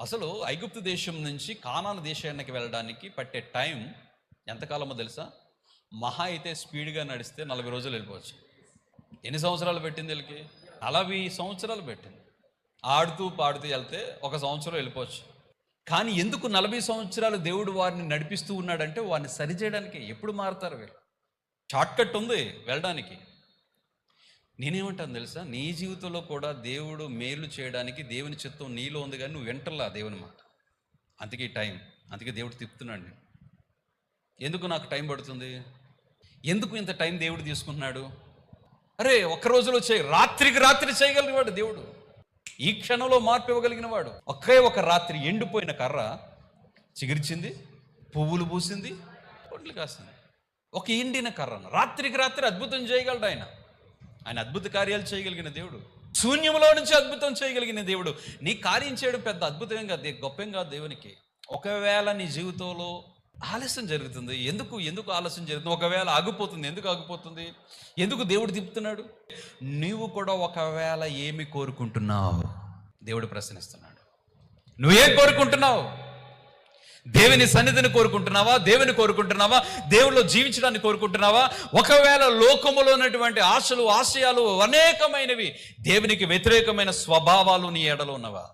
అసలు ఐగుప్తు దేశం నుంచి కానాను దేశానికి వెళ్ళడానికి పట్టే టైం ఎంతకాలమో తెలుసా? మహా అయితే స్పీడ్గా నడిస్తే 40 రోజులు వెళ్ళిపోవచ్చు. ఎన్ని సంవత్సరాలు పెట్టింది వీళ్ళకి? 40 సంవత్సరాలు పెట్టింది. ఆడుతూ పాడుతూ వెళ్తే 1 సంవత్సరం వెళ్ళిపోవచ్చు. కానీ ఎందుకు 40 సంవత్సరాలు దేవుడు వారిని నడిపిస్తూ ఉన్నాడంటే వారిని సరిచేయడానికి. ఎప్పుడు మారుతారు వీళ్ళు? షార్ట్కట్ ఉంది వెళ్ళడానికి. నేనేమంటాను తెలుసా, నీ జీవితంలో కూడా దేవుడు మేలు చేయడానికి దేవుని చిత్తం నీలో ఉంది, కానీ నువ్వు వింటలా దేవుని మాట. అందుకే టైం, అందుకే దేవుడు తిప్పుతున్నాడు నేను. ఎందుకు నాకు టైం పడుతుంది? ఎందుకు ఇంత టైం దేవుడు తీసుకుంటున్నాడు? అరే ఒక్క రోజులో రాత్రికి రాత్రి చేయగలిగినవాడు దేవుడు. ఈ క్షణంలో మార్పు ఇవ్వగలిగిన వాడు. ఒకే ఒక రాత్రి ఎండిపోయిన కర్ర చిగిర్చింది, పువ్వులు పూసింది, పొట్లు కాసింది. ఒక ఎండిన కర్రను రాత్రికి రాత్రి అద్భుతం చేయగలడు ఆయన. ఆయన అద్భుత కార్యాలు చేయగలిగిన దేవుడు. శూన్యంలో నుంచి అద్భుతం చేయగలిగిన దేవుడు. నీ కార్యం చేయడం పెద్ద అద్భుతం కాదు, గొప్పం కాదు దేవునికి. ఒకవేళ నీ జీవితంలో ఆలస్యం జరుగుతుంది, ఎందుకు ఆలస్యం జరుగుతుంది? ఒకవేళ ఆగిపోతుంది, ఎందుకు ఆగిపోతుంది? ఎందుకు దేవుడు తిప్పుతున్నాడు? నీవు కూడా ఒకవేళ ఏమి కోరుకుంటున్నావు? దేవుడు ప్రశ్నిస్తున్నాడు. నువ్వేం కోరుకుంటున్నావు? దేవుని సన్నిధిని కోరుకుంటున్నావా? దేవుని కోరుకుంటున్నావా? దేవుళ్ళు జీవించడాన్ని కోరుకుంటున్నావా? ఒకవేళ లోకములో ఉన్నటువంటి ఆశలు, ఆశయాలు అనేకమైనవి, దేవునికి వ్యతిరేకమైన స్వభావాలు నీ ఎడలో ఉన్నవా?